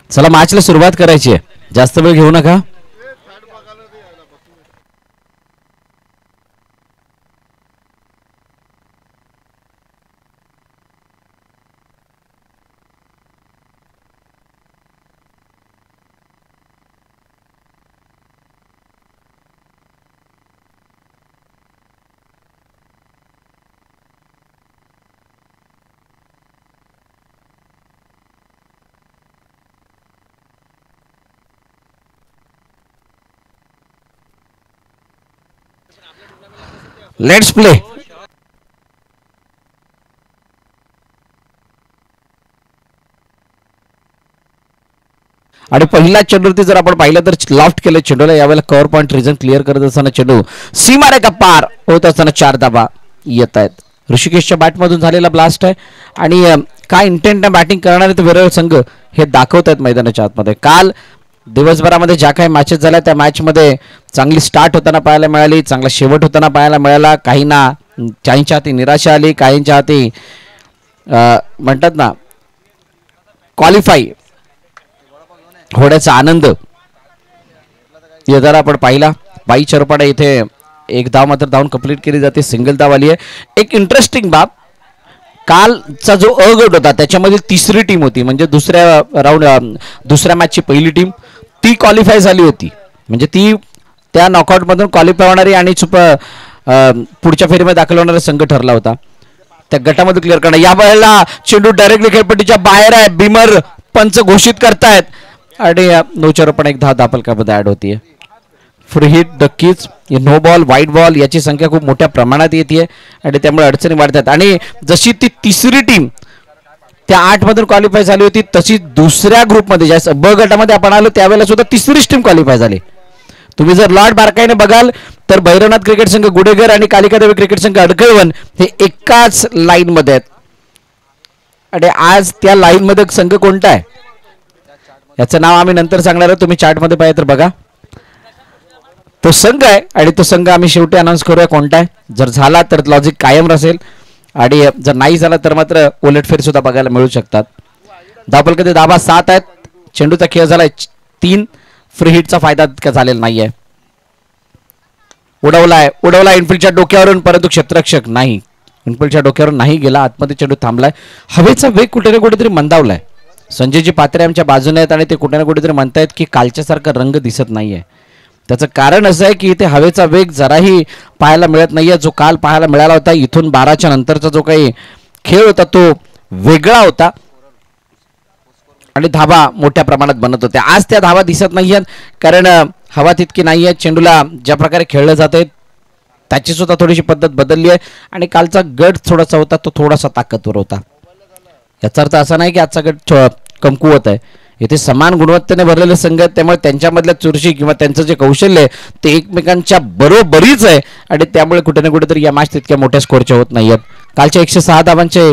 चला मॅचला सुरुवात करायची आहे, जास्त वेळ घेऊ नका. Let's play. आणि पहिला चेंडूवरती जर आपण पाहिलं तर लॉफ्ट केलं चेंडूला, यावेळेला कव्हर पॉईंट रिजन क्लिअर करत असताना चेंडू सीमारेखा पार होत असताना 4 धावा येत आहेत. ऋषिकेशच्या बॅटमधून झालेला ब्लास्ट आहे आणि काय इंटेंटने बॅटिंग करणारे ते विरळ संघ हे दाखवत आहेत मैदानाच्या आतमध्ये. काल दिवसभरामध्ये ज्या काही मॅचेस झाल्या त्या मॅचमध्ये चांगली स्टार्ट होताना पाहायला मिळाली, चांगला शेवट होताना पाहायला मिळाला. काहींच्या हाती निराशा आली, काहींच्या हाती म्हणतात ना क्वालिफाय होण्याचा आनंद येताना आपण पाहिला. बाई चरपाडा इथे एक धाव मात्र धावून कंप्लीट केली जाते, सिंगल धाव आली आहे. एक इंटरेस्टिंग बाब, कालचा जो अ गट होता त्याच्यामध्ये तिसरी टीम होती, म्हणजे दुसऱ्या मॅचची पहिली टीम ती क्वालिफाय झाली होती, म्हणजे ती त्या नॉकआउटमधून क्वालिफाय होणारी आणि पुढच्या फेरीमध्ये दाखल होणारा संघ ठरला होता. त्या गटामध्ये क्लिअर करणं, या वेळेला चेंडू डायरेक्टली खेळपट्टीच्या बाहेर आहे. बिमर पंच घोषित करतायत आणि नोचर पण एक धापलकामध्ये ऍड होतीये. फ्री हिट, नक्कीच नो बॉल, व्हाईट बॉल याची संख्या खूप मोठ्या प्रमाणात येते आणि त्यामुळे अडचणी वाढतात. आणि जशी ती तिसरी टीम त्या 8 मधून क्वालिफाय झाली होती तशी दुसऱ्या ग्रुपमध्ये ज्या ब गटामध्ये आपण आलो त्यावेळेला सुद्धा तिसरीच टीम क्वालिफाय झाली. तुम्ही जर लॉर्ड बारकाईने बघाल तर भैरवनाथ क्रिकेट संघ गुडेघर आणि कालिकादेवी क्रिकेट संघ अडकळवन हे एकाच लाईन मध्ये आहेत. आणि आज त्या लाईन मध्ये संघ कोणता आहे याचं नाव आम्ही नंतर सांगणार आहोत, तुम्ही चार्ट मध्ये पाहिजे तर बघा. तो संघ आहे आणि तो संघ आम्ही शेवटी अनाऊन्स करूया कोणता आहे. जर झाला तर लॉजिक कायम असेल आणि जर नाही झाला तर मात्र उलटफेर सुद्धा बघायला मिळू शकतात. धावफलकाचे धावा 7 आहेत. चेंडूचा खेळ झालाय 3. फ्री हिटचा फायदा तितका झालेला नाहीये. उडवला इनफिल्डच्या डोक्यावरून, परंतु क्षेत्ररक्षक नाही, इनफिल्डच्या डोक्यावरून नाही गेला, आतमध्ये चेंडू थांबलाय. हवेचा वेग कुठे ना कुठेतरी मंदावलाय. संजयजी पात्रे आमच्या बाजूने आहेत आणि ते कुठे ना कुठेतरी म्हणतायत की कालच्यासारखा रंग दिसत नाहीये. त्याचं कारण असं आहे की इथे हवेचा वेग जराही पाहायला मिळत नाहीये. जो काल पाहायला मिळाला होता इथून 12च्या नंतरचा जो काही खेळ होता तो वेगळा होता आणि धावा मोठ्या प्रमाणात बनत होत्या. आज त्या धावा दिसत नाहीयेत कारण हवा तितकी नाहीये. चेंडूला ज्या प्रकारे खेळलं जाते त्याची सुद्धा थोडीशी पद्धत बदलली आहे आणि कालचा गट थोडासा होता तो थोडासा ताकदवर होता. याचा अर्थ असा नाही की आजचा गट कमकुवत आहे. इथे समान गुणवत्तेने भरलेले संघ आहेत त्यामुळे त्यांच्यामधल्या चुरशी किंवा त्यांचं जे कौशल्य आहे ते एकमेकांच्या बरोबरीच आहे आणि त्यामुळे कुठे ना कुठेतरी या मॅच तितक्या मोठ्या स्कोरच्या होत नाहीयेत. कालच्या 106 धावांचे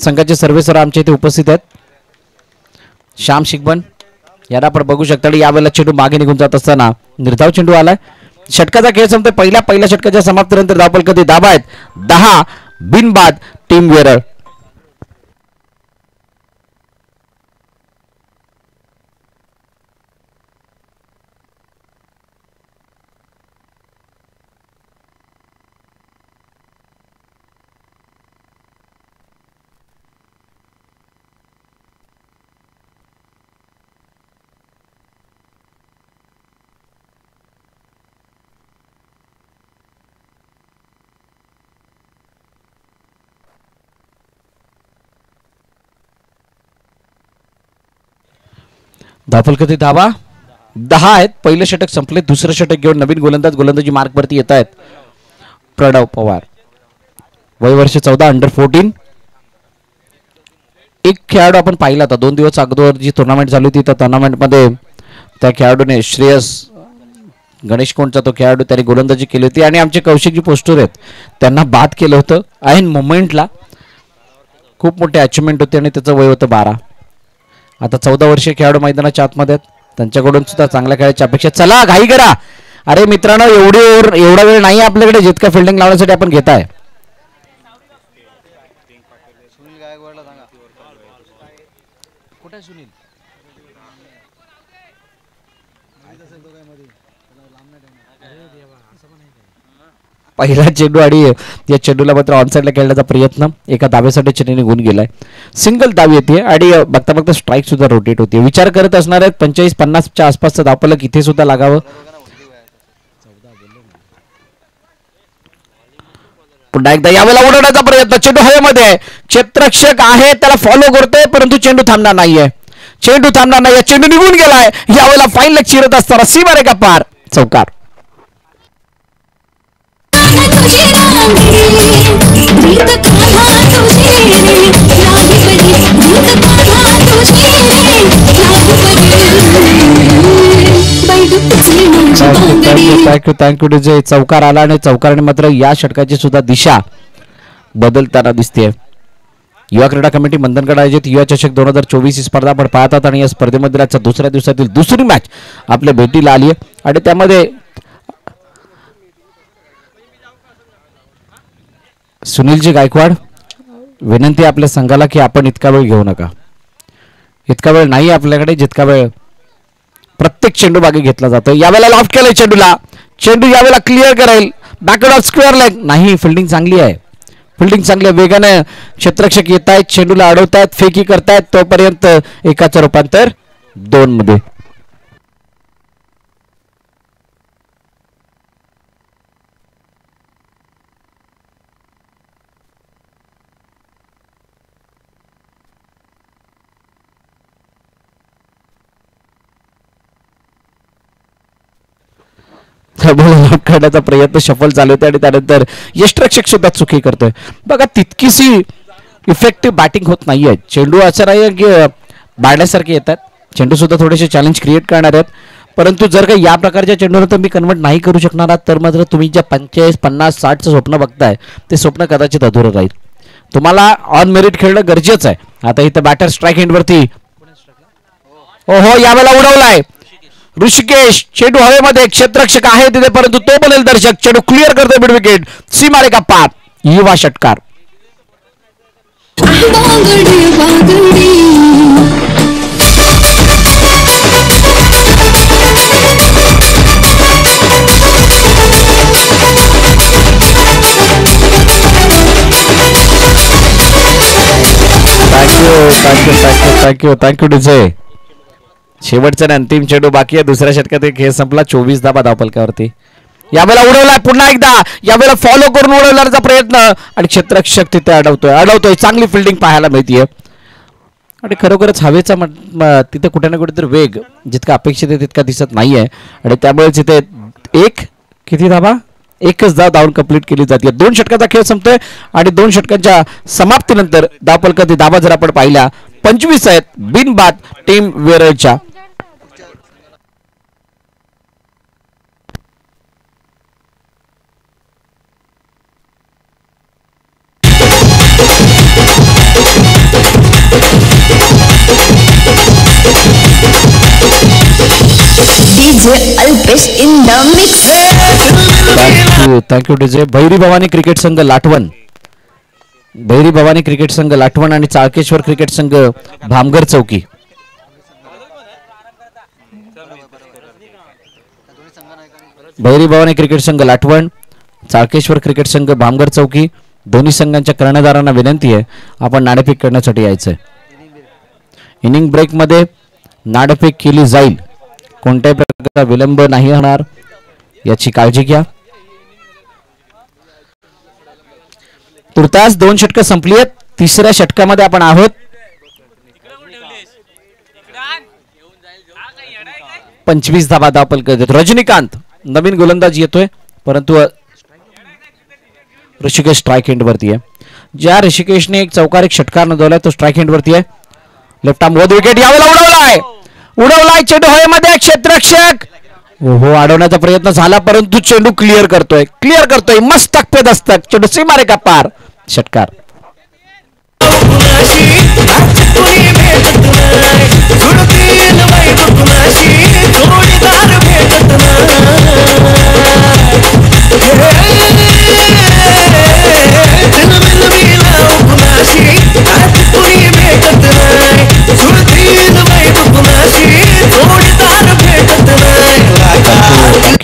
संघाचे सर्वेसर आमच्या इथे उपस्थित आहेत. श्याम शिकबन याला आपण बघू शकता आणि यावेळेला चेंडू मागे निघून जात असताना निर्धाव चेंडू आलाय. षटकाचा खेळ संपतोय. पहिल्या षटकाच्या समाप्तीनंतर धावफलकाचे धावा आहेत 10 बिनबाद टीम वेरळ. धावफलकाचे धावा 10 आहेत. पहिलं षटक संपले. दुसरं षटक घेऊन नवीन गोलंदाजी मार्कवरती येत आहेत. प्रणव पवार, वय वर्ष 14, अंडर 14. एक खेळाडू आपण पाहिला होता 2 दिवस अगोदर जी टुर्नामेंट झाली होती त्या टुर्नामेंटमध्ये त्या खेळाडूने श्रेयस गणेश कोणचा तो खेळाडू त्याने गोलंदाजी केली होती आणि आमचे कौशिकजी पोस्टर आहेत त्यांना बाद केलं होतं ऐन मोमेंटला. खूप मोठी अचिव्हमेंट होती आणि त्याचं वय होतं 12. आता 14 वर्षीय खेळाडू मैदानाच्या आतमध्ये आहेत. त्यांच्याकडून सुद्धा चांगल्या खेळाची अपेक्षा. चला घाई करा. अरे मित्रांनो एवढा वेळ नाही आपल्याकडे जितका फिल्डिंग लावण्यासाठी आपण घेताय. पहिला चेंडू आणि या चेंडूला मात्र ऑनसाईडला खेळण्याचा प्रयत्न एका धावेसाठी चेन्नई निघून गेलाय. सिंगल धाव येते आणि बघता बघता स्ट्राईक सुद्धा रोटेट होते. विचार करत असणार आहेत 45-50च्या आसपासचं धावफलक इथे सुद्धा लागावं. पुन्हा एकदा यावेळेला उडवण्याचा प्रयत्न. चेंडू हवेमध्ये, क्षेत्ररक्षक आहे त्याला फॉलो करतोय परंतु चेंडू थांबणार नाहीये. चेंडू थांबणार नाही. चेंडू निघून गेलाय. यावेळेला फाईन लेग चिरत असताना सीमा रेखा पार, चौकार. Thank you DJ. चौकार आला आणि चौकाराने मात्र या षटकाची सुद्धा दिशा बदलताना दिसते. युवा क्रीडा कमिटी मंथनगड आयोजित युवा चषक 2024 ही स्पर्धा आपण पाहतात आणि या स्पर्धेमध्ये आजच्या दुसऱ्या दिवसातील दुसरी मॅच आपल्या भेटीला आली आहे आणि त्यामध्ये सुनीलजी गायकवाड, विनंती आपल्या संघाला की आपण इतका वेळ घेऊ नका. इतका वेळ नाही आपल्याकडे जितका वेळ प्रत्येक चेंडू मागे घेतला जातो. यावेळेला लॉफ्ट केलंय चेंडूला. चेंडू यावेळेला क्लिअर करेल. बॅकवर्ड ऑफ स्क्वेअर लेग नाही. फिल्डिंग चांगली आहे. फिल्डिंग चांगली आहे. वेगाने क्षेत्ररक्षक येत आहेत, चेंडूला अडवतायत, फेकी करतायत. तोपर्यंत एकाचं रूपांतर 2 मध्ये. करण्याचा प्रयत्न सफल चालू होते आणि त्यानंतर यष्टरक्षक सुद्धा चुकी करतोय. बघा तितकीशी इफेक्टिव्ह बॅटिंग होत नाहीये. चेंडू असं नाही की बाळण्यासारखे येतात. चेंडू सुद्धा थोडेसे चॅलेंज क्रिएट करणार आहेत. परंतु जर का या प्रकारच्या चेंडूवर तुम्ही कन्वर्ट नाही करू शकणार आहात तर मात्र तुम्ही ज्या 45, 50, 60चं स्वप्न बघताय ते स्वप्न कदाचित अधुरं राहील. तुम्हाला ऑन मेरिट खेळणं गरजेचं आहे. आता इथं बॅटर स्ट्राईक एंडवरती. ओहो, यावेळेला उडवलाय ऋषिकेश. चेंडू हवेमध्ये, क्षेत्ररक्षक आहे तिथे परंतु तो बनेल दर्शक. चेंडू क्लिअर करतोय मिड विकेट. सीमारेखा पार, युवा षटकार. Thank you DJ. शेवटचा अंतिम चेंडू बाकी आहे. दुसऱ्या षटकात एक खेळ संपला. 24 धाबा धावफलकावरती. यावेळेला उडवलाय पुन्हा एकदा. यावेळेला फॉलो करून उडवण्याचा प्रयत्न आणि क्षेत्ररक्षक तिथे अडवतोय. चांगली फिल्डिंग पाहायला मिळतीये आणि खरोखरच हवेचा तिथे कुठे ना कुठेतरी वेग जितका अपेक्षित आहे तितका दिसत नाहीये आणि त्यामुळे तिथे किती धाबा, एकच धावून कंप्लीट केली जाते. 2 षटकाचा खेळ संपतोय आणि 2 षटकांच्या समाप्तीनंतर धावफलकातील धाबा जर आपण पाहिल्या 25 आहेत बिनबाद टीम वेरळच्या. Thank you DJ. Bhairi Bhavani cricket संघ लाटवण, भैरी भवानी क्रिकेट संघ लाटवण आणि चाळकेश्वर क्रिकेट संघ भामगर चौकी. भैरी भवानी क्रिकेट संघ लाटवण, चाळकेश्वर क्रिकेट संघ भामगर चौकी. दोन्ही संघांच्या कर्णधारांना विनंती आहे आपण नाणेफेक करण्यासाठी यायचंय. इनिंग ब्रेक मध्ये नाणेफेक केली जाईल. कोणत्याही प्रकारचा विलंब नाही होणार याची काळजी घ्या. तुर्तास 2 षटकं संपली आहेत. 3ऱ्या षटकामध्ये आपण आहोत. 25 धाबा धावफलक. रजनीकांत नवीन गोलंदाज येतोय परंतु ऋषिकेश स्ट्राईक एंड वरती आहे. ज्या ऋषिकेशने एक चौकार एक षटकार नोंदवलाय तो स्ट्राईक एंड वरती आहे. लेफ्ट आर्म वध विकेट. यावेळेला उडवलाय चेंडू हवेमध्ये. क्षेत्ररक्षक हो अडवण्याचा प्रयत्न झाला परंतु चेंडू क्लिअर करतोय. मस्त तकपेद असतात. चेंडू सीमारेखा पार, षटकार.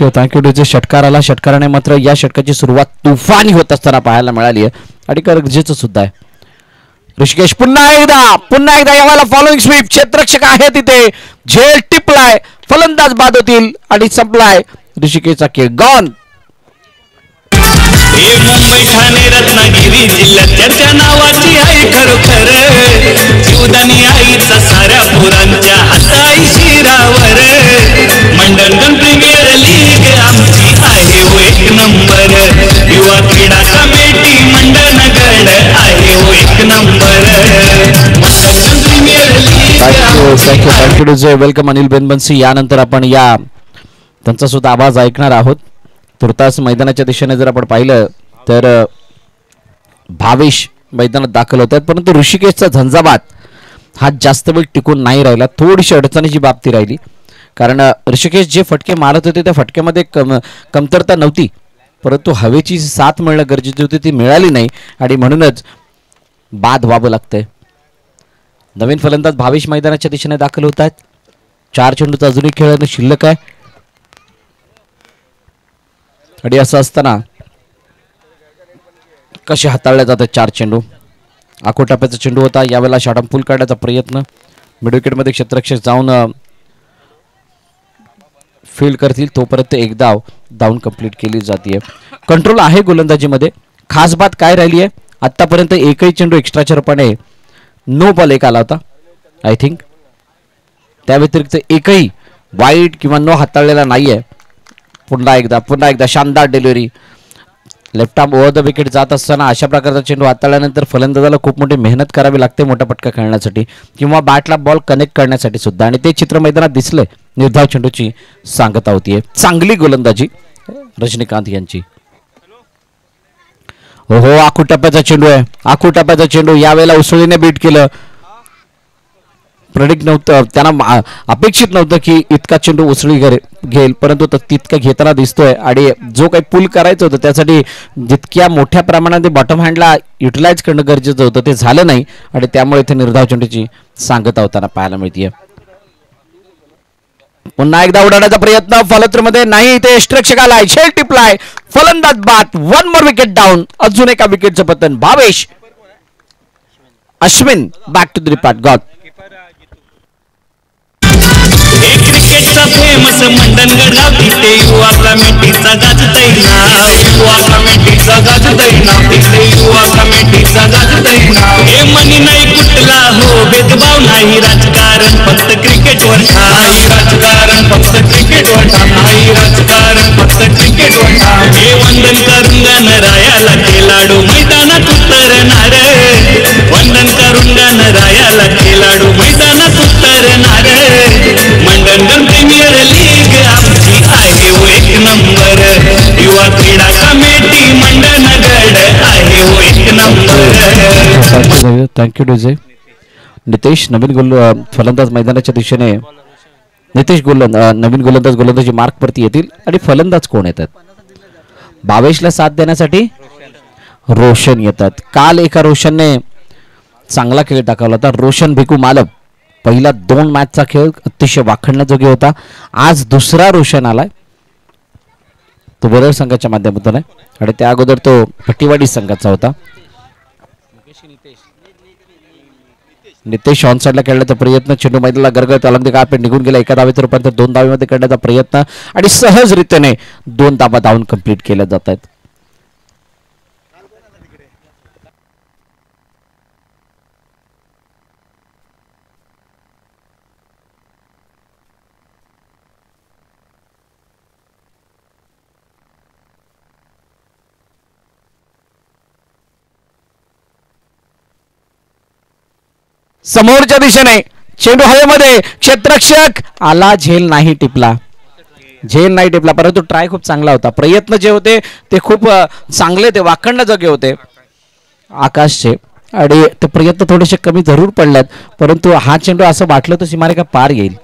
Thank you DJ. षटकार आला. षटकाराने मात्र या षटकाची सुरुवात तुफानी होत असताना पाहायला मिळाली आहे आणि गरजेचं सुद्धा आहे. ऋषिकेश पुन्हा एकदा यावेळेला फॉलोइंग स्वीप. क्षेत्ररक्षक आहे तिथे. झेल टिपलाय. फलंदाज बाद होतील आणि संपलाय ऋषिकेशचा खेळ. गॉन. हे मुंबई ठाणे रत्नागिरी जिल्ह्यात चर्चा नावाची आहे खरोखर. जीवदानी आईचा साऱ्या पुरांच्या हाताई शिरावर. मंडन प्रीमियर लीग आमची आहे हो एक नंबर. युवा क्रीडा कमिटी मंडनगड आहे हो एक नंबर. Mandan premier league. Thank you. Welcome Anil Benbansi. यानंतर आपण या त्यांचा सुद्धा आवाज ऐकणार आहोत. तुर्तास मैदानाच्या दिशेने जर आपण पाहिलं तर भावेश मैदानात दाखल होत आहेत, परंतु ऋषिकेशचा झंझावात हा जास्त वेळ टिकून नाही राहिला. थोडीशी अडचणीची बाबती राहिली, कारण ऋषिकेश जे फटके मारत होते त्या फटक्यामध्ये कमतरता नव्हती, परंतु हवेची साथ मिळणं गरजेची होती, ती मिळाली नाही आणि म्हणूनच बाद व्हावं लागतंय. नवीन फलंदाज भावेश मैदानाच्या दिशेने दाखल होत आहेत. 4 चेंडूचा अजूनही खेळणं शिल्लक आहे आणि असं असताना कसे हाताळले जातात 4 चेंडू. आखोटाप्याचा चेंडू होता. यावेळेला शॉर्टम पूल काढण्याचा प्रयत्न. मिड विकेटमध्ये क्षेत्ररक्षक जाऊन फील्ड करतील तोपर्यंत एक धाव कंप्लीट केली जाते. कंट्रोल आहे गोलंदाजीमध्ये. खास बात काय राहिली आहे, आतापर्यंत एकही चेंडू एक्स्ट्राच्या रूपाने नो बॉल एक आला होता आय थिंक. त्या व्यतिरिक्त एकही वाईड किंवा नो हाताळलेला नाहीये. पुन्हा एकदा शानदार delivery. Left arm over the wicket जात असताना अशा प्रकारचा चेंडू हाताळल्यानंतर फलंदाजाला खूप मोठी मेहनत करावी लागते मोठा फटका खेळण्यासाठी किंवा बॅटला बॉल कनेक्ट करण्यासाठी सुद्धा, आणि ते चित्र मैदानात दिसलंय. निर्धाव चेंडूची सांगता होतीये. चांगली गोलंदाजी रजनीकांत यांची. हो आखूटप्प्याचा चेंडू आहे. आखूटप्प्याचा चेंडू यावेळेला उसळीने बीट केलं. प्रेडिक्ट नव्हतं, त्यांना अपेक्षित नव्हतं की इतका चेंडू उसळी घेईल, परंतु तितका घेताना दिसतोय. आणि जो काही पूल करायचं होतं त्यासाठी जितक्या मोठ्या प्रमाणात बॉटम हँडला युटिलाइज करणं गरजेचं होतं ते झालं नाही आणि त्यामुळे इथे निर्धाव चेंडूची सांगता होताना पाहायला मिळतीये. पुन्हा एकदा उडवण्याचा प्रयत्न फलत्रमध्ये नाही. इथे यष्टरक्षक आलाय. झेल टिपलाय. फलंदाज बाद. 1 मोर विकेट डाऊन. अजून एका विकेटचं पतन. Bhavesh Ashwin back to the report. God. क्रिकेटचा फेमस मंडनगड गाव तिथे युवा कमिटीचा गाजतय नाव. युवा कमिटीचा गाजतय नाव. तिथे युवा कमिटीचा गाजतय नाव. हे मनी नाही कुठला हो भेदभाव नाही. राजकारण फक्त क्रिकेटवर नाही. राजकारण फक्त क्रिकेटवर नाही. राजकारण फक्त क्रिकेटवर नाही. हे वंदन करून गणरायाला खेळाडू मैदानात उतरणार. वंदन करून गणरायाला खेळाडू मैदानात उतरणार. मंडन प्रीमियर लीग आमची आहे हो एक नंबर. युवा क्रीडा कमिटी मंडनगड आहे हो एक नंबर. Thank you DJ. नितेश नवीन फलंदाज मैदानाच्या दिशेने. नितेश नवीन गोलंदाजी मार्क वरती येतील आणि फलंदाज कोण येतात? भावेशला साथ देण्यासाठी रोशन येतात. काल एका रोशनने चांगला खेळ दाखवला होता. रोशन भिकू मालप. पहिला 2 मॅचचा खेळ अतिशय वाखण्याजोगे होता. आज दुसरा रोशन आलाय. तो बरोबर संघाच्या माध्यमातून आहे आणि त्या अगोदर तो पट्टीवाडी संघाचा होता. नितेश ऑन साइडला खेळण्याचा प्रयत्न. चेंडू मैदानाला गरगळत अलग कार्पेट निघून गेला. एका धावेत रूपांतर 2 धावेमध्ये करण्याचा प्रयत्न आणि सहजरित्याने 2 धावा धावून कंप्लीट केल्या जात आहेत. समोरच्या दिशेने चेंडू हवेमध्ये. क्षेत्ररक्षक आला. झेल नाही टिपला. परंतु ट्राय खूप चांगला होता. प्रयत्न जे होते ते खूप चांगले, ते वाखण्याजोगे होते आकाशचे आणि ते प्रयत्न थोडेसे कमी जरूर पडल्यात, परंतु हा चेंडू असं वाटलं तर सीमारेखा पार येईल.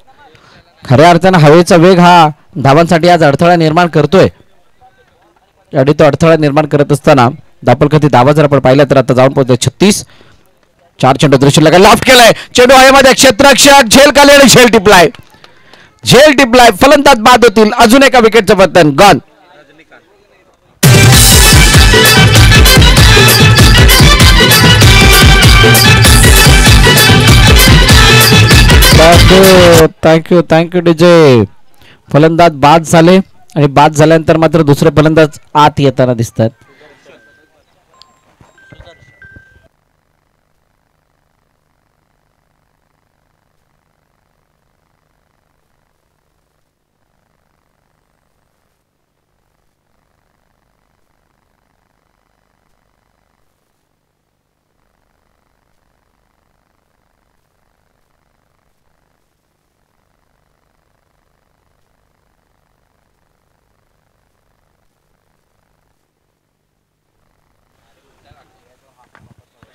खऱ्या अर्थानं हवेचा वेग हा धावांसाठी आज अडथळा निर्माण करतोय आणि तो अडथळा निर्माण करत असताना दापलकती धावा जर आपण पाहिल्या तर आता जाऊन पोहोचतोय 36. 4 चेंडू दृश्य लगा. लॉफ्ट केलाय. चेंडू हवेमध्ये. क्षेत्ररक्षक झेल खाली आणि झेल टिपलाय. झेल टिपलाय, फलंदाज बाद होतील. अजून एका विकेटचं पतन गॉन. Thank you DJ. फलंदाज बाद झाले आणि बाद झाल्यानंतर मात्र दुसरे फलंदाज आत येताना दिसतात.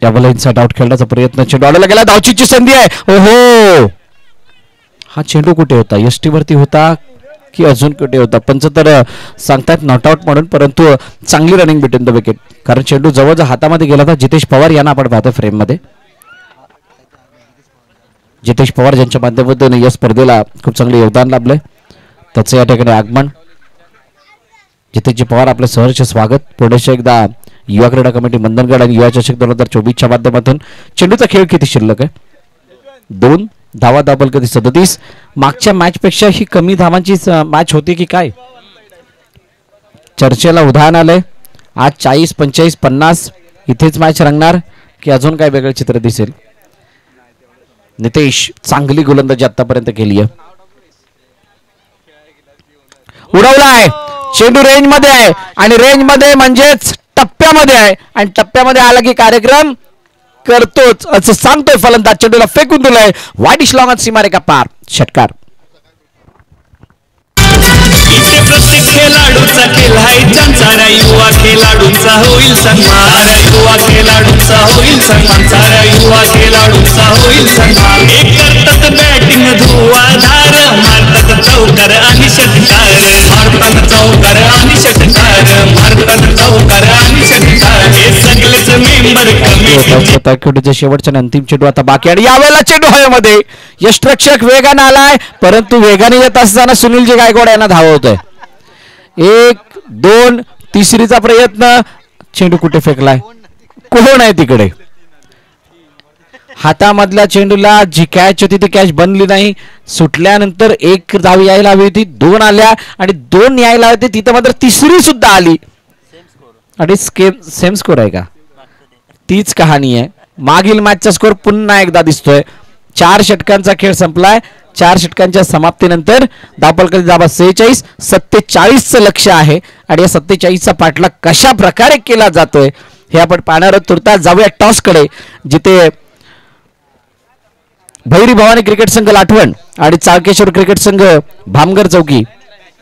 यावेळेला इनसाइड आउट खेळण्याचा प्रयत्न, चेंडू आला गेला, धावचीची संधी आहे. ओहो, हा चेंडू कुठे होता? एसटी वरती होता की अजून कुठे होता? पंच तर सांगतात नॉट आउट म्हणून, परंतु चांगली रनिंग बिटवीन द विकेट, कारण चेंडू जवळजवळ हातामध्ये गेला होता. जितेश पवार यांना आपण पाहतो फ्रेम मध्ये. जितेश पवार ज्यांच्या माध्यमातून या स्पर्धेला खूप चांगले योगदान लाभलंय, त्याचं या ठिकाणी आगमन. जितेशजी पवार आपलं सहर्ष स्वागत. पुढे एकदा युवा क्रीडा कमिटी मंदनगड आणि युवा चषक 2024च्या माध्यमातून. चेंडूचा खेळ किती शिल्लक आहे? 2 धावा, दाबल कधी 37. मागच्या मॅच पेक्षा ही कमी धावांची मॅच होती की काय? चर्चेला उदाहरण आलंय. आज 40, 45, 50 इथेच मॅच रंगणार की अजून काय वेगळं चित्र दिसेल? नितेश चांगली गोलंदाजी आतापर्यंत केली आहे. उडवलाय, चेंडू रेंज मध्ये आहे आणि रेंज मध्ये म्हणजेच टप्प्यामध्ये आहे आणि टप्प्यामध्ये आला की कार्यक्रम करतोच असं सांगतोय फलंदाज. चेंडूला फेकून दिलाय वाईट लॉंग सीमारेखा पार. षटकार. इथे प्रत्येक खेळाडूचा केलाय चांचारा, युवा खेळाडूंचा होईल सन्मान, युवा खेळाडूंचा होईल सन्मान, सारा युवा खेळाडूंचा होईल सन्मान. एक करतात बॅटिंग धुवाधार, मारतात चौकार आणि षटकार, मारतात चौकार आणि षटकार, मारतात चौकार आणि षटकार. हे सगळेच मेंबर कमिटीचे शेवटच्या अंतिम चेंडू आता बाकी आणि यावेळेला चेंडू हवेमध्ये. यष्टरक्षक वेगाने आलाय, परंतु वेगाने येत असताना सुनीलजी गायकवाड यांना धावतोय. 1, 2 तिसरीचा प्रयत्न. चेंडू कुठे फेकलाय? कोण आहे तिकडे? हातामधल्या चेंडूला जी कॅच होती ती कॅच बनली नाही. सुटल्यानंतर 1 धाव यायला हवी होती, 2 आल्या आणि 2 यायला होते, तिथं मात्र तिसरी सुद्धा आली आणि सेम स्कोर आहे का? तीच कहाणी आहे. मागील मॅचचा स्कोर पुन्हा एकदा दिसतोय. 4 षटकांचा खेळ संपलाय. 4 षटकांच्या समाप्तीनंतर धावफलकाची धावा 46, 47चं लक्ष आहे आणि या 47चा पाठलाग कशा प्रकारे केला जातोय हे आपण पाहणार आहोत. तुर्तास जाऊया टॉस कडे, जिथे भैरी भवानी क्रिकेट संघ लाठवण आणि चाळकेश्वर क्रिकेट संघ भामगर चौकी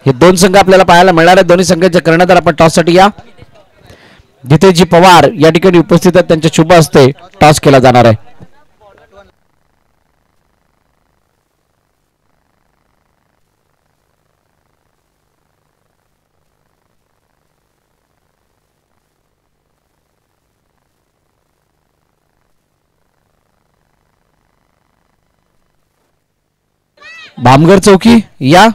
हे 2 संघ आपल्याला पाहायला मिळणार आहेत. दोन्ही संघांच्या कर्णधार आपण टॉस साठी या. जितेशजी पवार या ठिकाणी उपस्थित आहेत, त्यांच्या शुभ हस्ते टॉस केला जाणार आहे. भामगर चौकी या.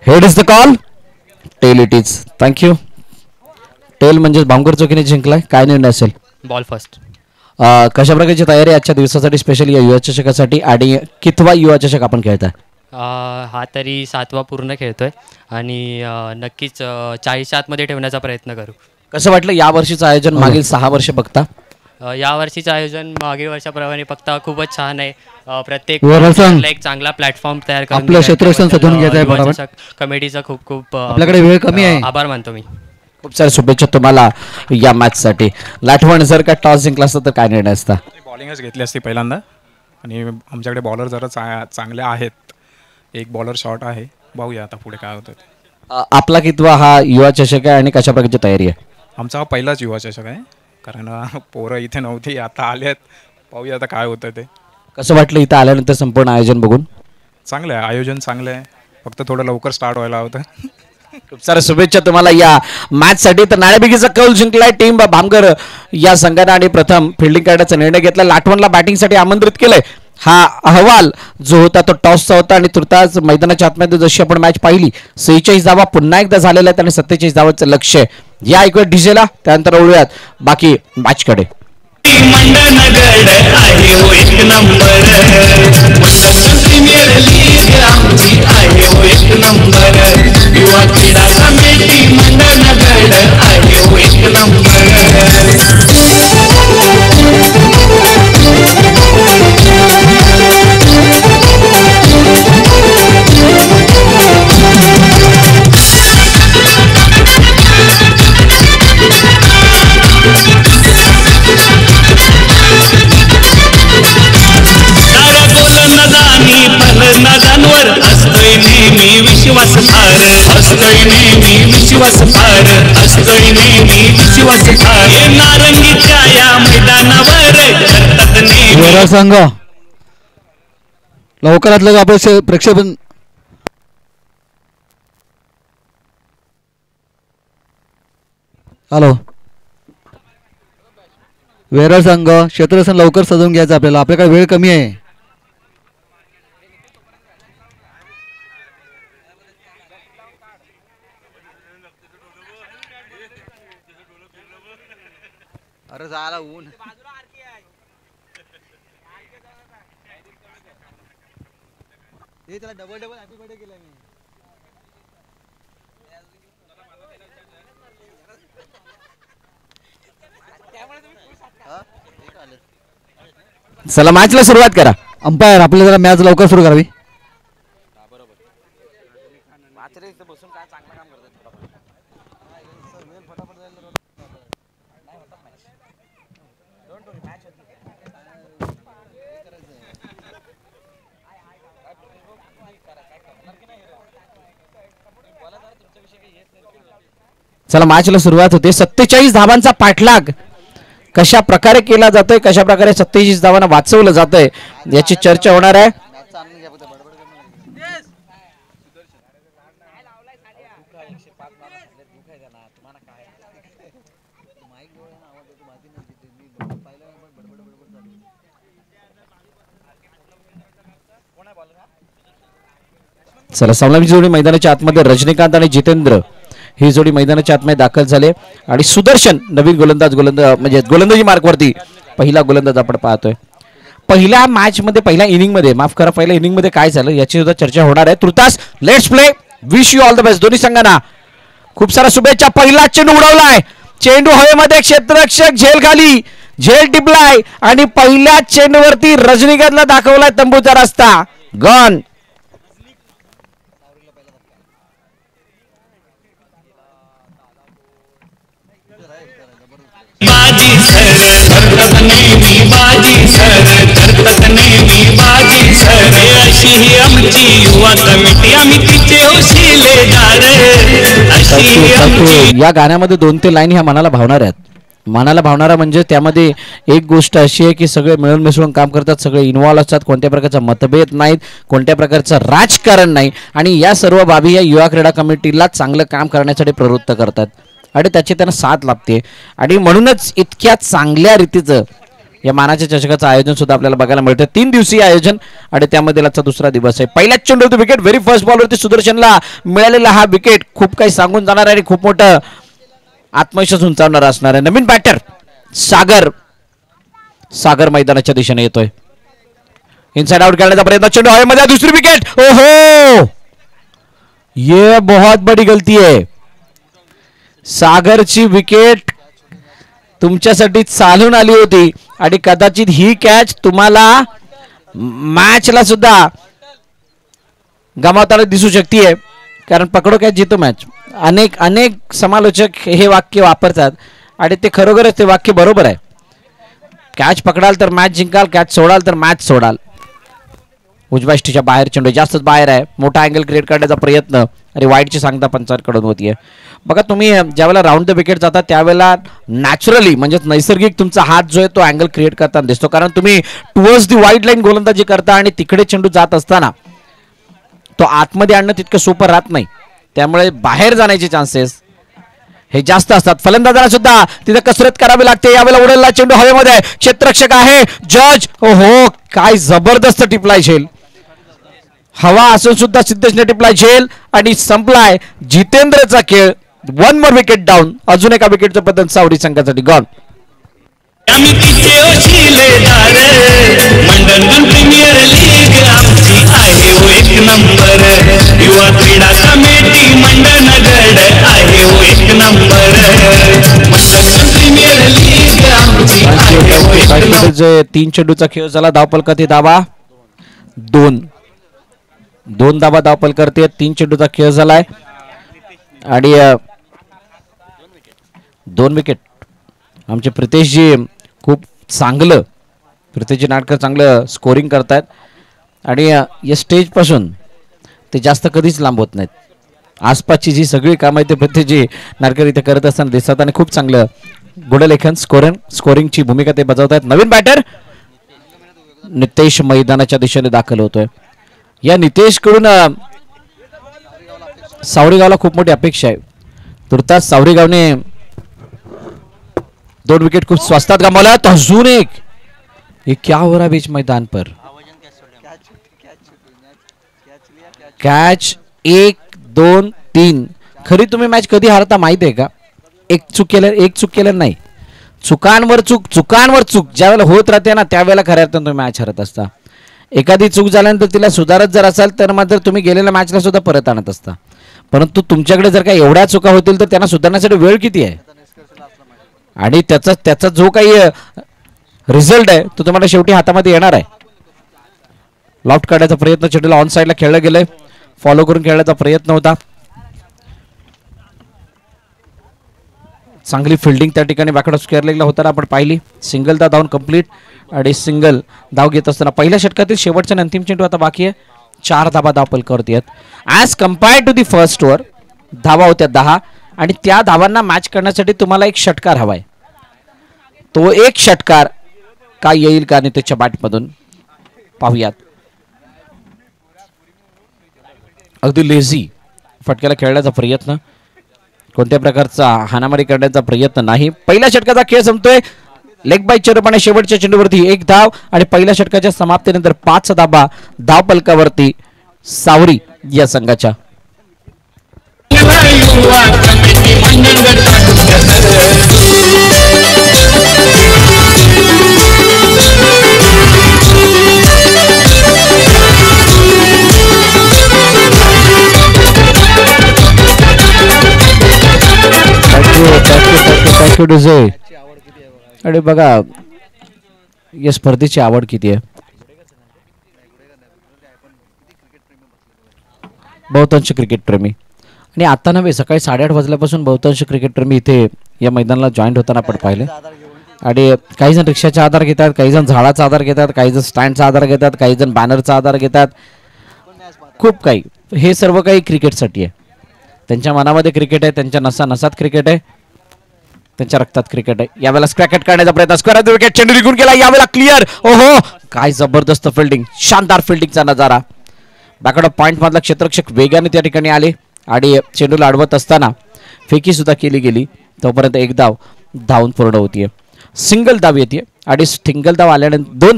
Head is the call, tail it is. Thank you. Tail म्हणजे भामगर चौकीने जिंकलाय. काय निर्णय असेल? Ball first. कशा प्रकारची तयारी आजच्या दिवसासाठी स्पेशली या युवा चषकासाठी आणि कितवा युवा चषक आपण खेळताय? हा तरी 7वा पूर्ण खेळतोय आणि नक्कीच 40 आतमध्ये ठेवण्याचा प्रयत्न करू. कसं वाटलं या वर्षीचं आयोजन मागील 6 वर्ष बघता? या वर्षीचं आयोजन मागील वर्षाप्रमाणे बघता खूपच छान आहे. प्रत्येक एक चांगला प्लॅटफॉर्म तयार करून आपलं क्षेत्ररक्षण साधून घेत आहे. बरोबर. कमिटीचा खूप खूप आपल्याकडे वेळ कमी आहे. आभार मानतो मी. खूप साऱ्या शुभेच्छा तुम्हाला या मॅच साठी. लाठवण जर का टॉस जिंकला असता तर काय निर्णय असता? बॉलिंगच घेतली असती पहिल्यांदा आणि आमच्याकडे बॉलर जरा चांगले आहेत. एक बॉलर शॉर्ट आहे. बघूया आता पुढे काय होतं. आपला कितवा हा युवा चषक आहे आणि कशा प्रकारची तयारी आहे? आमचा हा पहिलाच युवा चषक आहे, कारण पोरं इथे नव्हती, आता आले आहेत. पाहूया आता काय होतं ते. कसं वाटलं इथं आल्यानंतर संपूर्ण आयोजन बघून? चांगलं आहे, आयोजन चांगलं आहे, फक्त थोडं लवकर स्टार्ट व्हायला होतं. खूप साऱ्या शुभेच्छा तुम्हाला या मॅचसाठी. तर नाणेफेकीचा कौल जिंकलाय टीम भामगर या संघाने आणि प्रथम फिल्डिंग करण्याचा निर्णय घेतला. लाटवणला बॅटिंगसाठी आमंत्रित केलंय. हा अहवाल जो होता तो टॉसचा होता आणि तुर्तास मैदानाच्या आतमध्ये जशी आपण मॅच पाहिली 46 धावा पुन्हा एकदा झालेल्या आहेत आणि 47 धावांचं लक्ष आहे. या ऐकूया डीजेला, त्यानंतर वळूयात बाकी मॅचकडे. मंडनगड आहे हो एक नंबर, मंडन प्रीमियर लीग आमची आहे हो एक नंबर, युवा क्रीडा समिती मंडनगड आहे हो एक नंबर. फलंदाजांवर असतोय नेहमी विश्वास फार, असतोय नेहमी विश्वास फार, असतोय नेहमी विश्वास फार. नारंगीच्या या मैदानावर करतात नेहमी संघ लवकरात लवकर आपलं प्रक्षेपण. हॅलो वेरळ संघ क्षेत्ररक्षण लवकर सजवून घ्यायचं आपल्याला, आपल्याकडे वेळ कमी आहे. अरे झाला ऊन. त्याला डबल डबल हॅपी बर्थडे केला मी. चला मॅचला सुरुवात करा. अंपायर आपल्याला जरा मॅच लवकर सुरू करावी. चला मॅचला सुरुवात होते. 47 धावांचा पाठलाग कशा प्रकारे केला जातोय, कशा प्रकारे 47 धावांना वाचवलं जातंय याची चर्चा होणार आहे. चला सामनाची जोडी मैदानाच्या आतमध्ये रजनीकांत आणि जितेंद्र ही जोडी मैदानाच्या आतमध्ये दाखल झाले आणि सुदर्शन नवीन गोलंदाज म्हणजे गोलंदाजी मार्कवरती पहिला गोलंदाज आपण पाहतोय. पहिल्या मॅच मध्ये पहिल्या इनिंग मध्ये काय झालं याची सुद्धा चर्चा होणार आहे. तुर्तास let's play, wish you all the best दोन्ही संघांना. खूप साऱ्या शुभेच्छा. पहिला चेंडू उडवलाय, चेंडू हवेमध्ये, क्षेत्ररक्षक झेल खाली, झेल टिपलाय आणि पहिल्या चेंडूवरती रजनीकांतला दाखवलाय तंबूचा रस्ता. गन बाजी सर करतात नेहमी, बाजी सर करतात नेहमी, बाजी सर. अशी ही आमची युवा कमिटी, आम्ही तिचे शिलेदार. अशी आमची. या गाण्यामध्ये 2 ते लाईन ह्या मनाला भावणार आहेत. मनाला भावणारा म्हणजे त्यामध्ये एक गोष्ट अशी आहे की सगळे मिळून मिसळून काम करतात, सगळे इन्व्हॉल्व असतात, कोणत्या प्रकारचा मतभेद नाहीत, कोणत्या प्रकारचं राजकारण नाही आणि या सर्व बाबी या युवा क्रीडा कमिटीला चांगलं काम करण्यासाठी प्रवृत्त करतात आणि त्याची त्यांना साथ लाभते आणि म्हणूनच इतक्या चांगल्या रीतीचं या मानाच्या चषकाचं आयोजन सुद्धा आपल्याला बघायला मिळतं. 3 दिवसीय आयोजन आणि त्यामध्ये आजचा दुसरा दिवस आहे. पहिल्याच चेंडूवरती विकेट, व्हेरी फर्स्ट बॉलवरती सुदर्शनला मिळालेला हा विकेट खूप काही सांगून जाणार आहे आणि खूप मोठं आत्मविश्वास उंचावणारा असणार आहे. नवीन बॅटर सागर मैदानाच्या दिशेने येतोय. इनसाइड आउट करण्याचा प्रयत्न, चेंडू हवेमध्ये, दुसरी विकेट. ओहो, ये बहुत बड़ी गलती है. सागरची विकेट तुमच्यासाठी चालून आली होती आणि कदाचित ही कॅच तुम्हाला मॅचला सुद्धा गमावताना दिसू शकते, कारण पकडो कॅच जितो मॅच. अनेक समालोचक हे वाक्य वापरतात आणि ते खरोखरच ते वाक्य बरोबर आहे. कॅच पकडाल तर मॅच जिंकाल, कॅच सोडाल तर मॅच सोडाल. उजव्या स्टिच्या बाहेर चेंडू जास्तच बाहेर आहे, मोठा अँगल क्रिएट करण्याचा प्रयत्न आणि वाईटची सांगता पंचांकडून होतीये. बघा तुम्ही ज्यावेळेला राऊंड द विकेट जाता त्यावेळेला नॅचरली म्हणजे नैसर्गिक तुमचा हात जो आहे तो अँगल क्रिएट करताना दिसतो, कारण तुम्ही टुवर्ड्स दी वाईड लाईन गोलंदाजी करता आणि तिकडे चेंडू जात असताना तो आतमध्ये आणणं तितकं सोपं राहत नाही, त्यामुळे बाहेर जाण्याचे चान्सेस हे जास्त असतात. फलंदाजाला सुद्धा तिथे कसरत करावी लागते. यावेळेला उडलेला चेंडू हवेमध्ये, क्षेत्ररक्षक आहे जज. हो काय जबरदस्त टिपलाय झेल, हवा असून सुद्धा सिद्धेशने टिपलाय झेल आणि संपलाय जितेंद्रचा खेळ. 1 मोर विकेट डाऊन. अजून एका विकेटचं पतन सावरी संघासाठी गॉन. समितीचे वशिलेदार मंडणगड प्रीमियर लीग आमची आहे हो एक नंबर. युवा क्रीडा कमिटी मंडणगड आहे हो एक नंबर. मंडणगड प्रीमियर लीग आमची आहे हो एक नंबर. 3 चेंडूचा खेळ झाला. धावपलकाती धावा 2 धावा धावपलकाती. 3 चेंडूचा खेळ झालाय आणि 2 विकेट. आमचे प्रितेशजी खूप चांगलं, प्रितेशजी नाटकर चांगलं स्कोरिंग करतायत आणि या स्टेजपासून ते जास्त कधीच लांब होत नाहीत. आसपासची जी सगळी कामं आहेत ते प्रितेशजी नाटकर इथे करत असताना दिसतात आणि खूप चांगलं गुणलेखन स्कोरिंगची भूमिका ते बजावत आहेत. नवीन बॅटर नितेश मैदानाच्या दिशेने दाखल होतोय. या नितेशकडून सावरीगावला खूप मोठी अपेक्षा आहे. तुर्तास सावरीगावने 2 विकेट खूप स्वस्तात गमावला. तो अजून एक, ये क्या हो रहा बीच मैदान पर. कॅच 1 2 3. खरी तुम्ही मॅच कधी हारता माहिती आहे का? एक चूक केलं नाही, चुकांवर चूक ज्यावेळेला होत राहते ना त्यावेळेला खऱ्या अर्थाने तुम्ही मॅच हरत असता. एखादी चूक झाल्यानंतर तिला सुधारत जर असाल तर मात्र तुम्ही गेलेल्या मॅचला सुद्धा परत आणत असता. परंतु तुमच्याकडे जर काही एवढ्या चुका होतील तर त्यांना सुधारण्यासाठी वेळ किती आहे आणि त्याचा जो काही रिझल्ट आहे तो तुम्हाला शेवटी हातामध्ये येणार आहे. लॉफ्ट काढण्याचा प्रयत्न, चेंडूला ऑन साईडला खेळलं गेलंय, फॉलो करून खेळण्याचा प्रयत्न होता. चांगली फिल्डिंग त्या ठिकाणी बॅकवर्ड स्क्वेअर लेगला होताना आपण पाहिली. सिंगलदा धावून कंप्लीट आणि सिंगल धाव घेत असताना पहिल्या षटकातील शेवटचा अंतिम चेंडू आता बाकी आहे. 4 धावा धावपलकावरती आहेत. As compared to the first over धावा होत्या 10 आणि त्या धावांना मॅच करण्यासाठी तुम्हाला एक षटकार हवाय. तो एक षटकार काय येईल का नितेशच्या बॅटमधून पाहूयात. अगदी लेझी फटक्याला खेळण्याचा प्रयत्न, कोणत्या प्रकारचा हाणामारी करण्याचा प्रयत्न नाही. पहिल्या षटकाचा खेळ संपतोय. लेग बायच्या रूपाने शेवटच्या चेंडूवरती 1 धाव आणि पहिल्या षटकाच्या समाप्तीनंतर 5 धावा धावपलकावरती सावरी या संघाच्या. आणि बघा या स्पर्धेची आवड किती आहे. बहुतांश क्रिकेट प्रेमी आणि आता नव्हे, सकाळी 8:30 वाजल्यापासून बहुतांश क्रिकेट प्रेमी इथे या मैदानाला जॉईंट होताना आपण पाहिले. आणि काही जण रिक्षाचा आधार घेतात, काही जण झाडाचा आधार घेतात, काही जण स्टँडचा आधार घेतात, काही जण बॅनरचा आधार घेतात. खूप काही, हे सर्व काही क्रिकेटसाठी आहे. त्यांच्या मनामध्ये क्रिकेट आहे, त्यांच्या नसात क्रिकेट आहे, त्यांच्या रक्तात क्रिकेट आहे. यावेळेला स्क्रॅकेट काढण्याचा प्रयत्न, स्क्वेअर विकेट, चेंडू निघून गेला. यावेळेला क्लिअर. ओहो काय जबरदस्त फिल्डिंग, शानदार फिल्डिंगचा नजारा. बॅकवर्ड पॉइंट मधला क्षेत्ररक्षक वेगाने त्या ठिकाणी आले आणि चेंडूला अडवत असताना फेकी सुद्धा केली गेली. तोपर्यंत 1 धाव धावून पूर्ण होतीये. सिंगल धाव येते आणि सिंगल धाव आल्यानंतर 2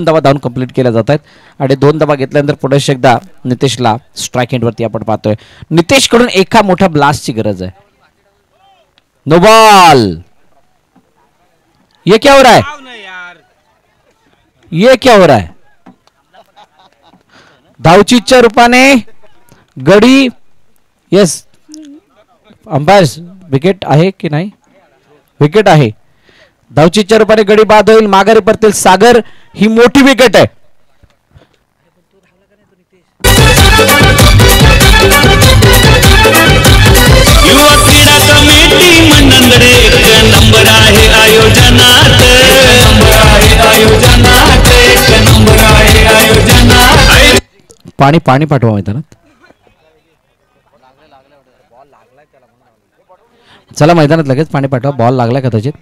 धावा धावून कंप्लीट केल्या जात आहेत आणि 2 धावा घेतल्यानंतर पुढे एकदा नितेशला स्ट्राईक एंडवरती आपण पाहतोय. नितेशकडून एका मोठ्या ब्लास्टची गरज आहे. No ball. ये क्या हो रहा है, ये क्या हो रहा है. धावचीच्या रूपाने गडी. यस अंपायर, विकेट आहे की नाही? विकेट आहे. धावचीच्या रूपाने गडी बाद होईल, माघारी परतील सागर. ही मोठी विकेट आहे. युवा क्रीडा कमिटी मंडणगड 1 नंबर आहे आयोजनात. 1 नंबर आहे आयोजनात. 1 नंबर आहे आयोजनात. पाणी पाठवा मैदानात. चला मैदानात लगेच पाणी पाठवा. बॉल लागला कदाचित.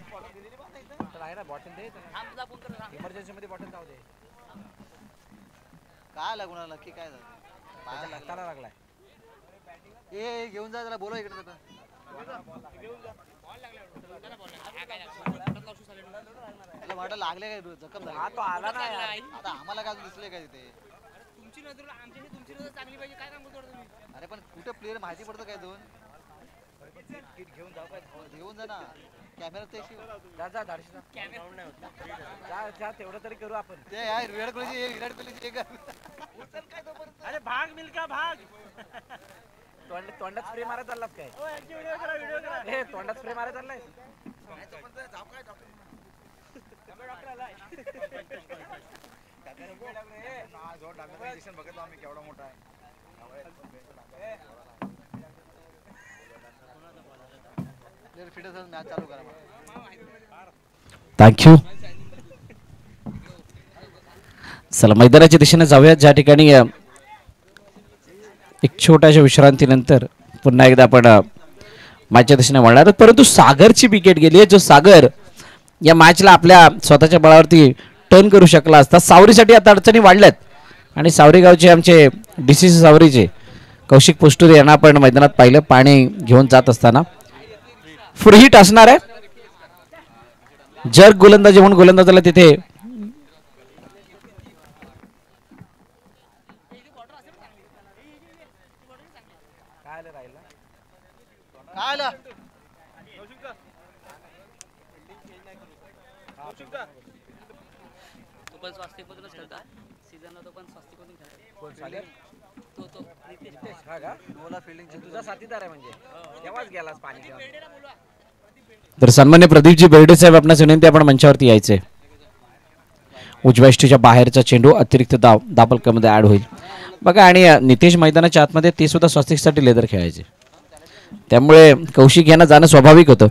घेऊन जा त्याला बोला इकडे वाटा लागले काय जखम झाली आता आम्हाला काय दिसले काय तिथे अरे पण कुठे प्लेअर माहिती पडतं काय दोन घेऊन जा ना कॅमेरा तेवढं तरी करू आपण ते विराट कोहलीची अरे भाग मिल्का भाग तोंडात स्प्रे मारा चाललास काय तोंडात स्प्रे मारा चाललाय बघितलं आम्ही केवढा मोठा आहे मॅच चालू करा थँक्यू. चला मैदानाच्या दिशेने जाऊयात ज्या ठिकाणी एक छोट्याशा विश्रांतीनंतर पुन्हा एकदा आपण मॅचच्या दिशेने वळणार आहोत. परंतु सागरची विकेट गेली आहे. जो सागर या मॅचला आपल्या स्वतःच्या बळावरती टर्न करू शकला असता. सावरीसाठी आता अडचणी वाढल्यात आणि सावरी गावचे आमचे DCC सावरीचे कौशिक पोस्टुरे यांना आपण मैदानात पाहिलं पाणी घेऊन जात असताना. फ्री हिट असणार आहे. जर गोलंदाजी म्हणून गोलंदाजाला तिथे तर सन्मान्य प्रदीपजी बेर्डे साहेब आपणास विनंती आपण मंचावरती यायचे. उजव्या यष्टीच्या बाहेरचा चेंडू अतिरिक्त दाबलकामध्ये ऍड होईल बघा. आणि नितेश मैदानाच्या आतमध्ये ते सुद्धा स्वास्तिकसाठी लेदर खेळायचे त्यामुळे कौशिक यांना जाणं स्वाभाविक होतं.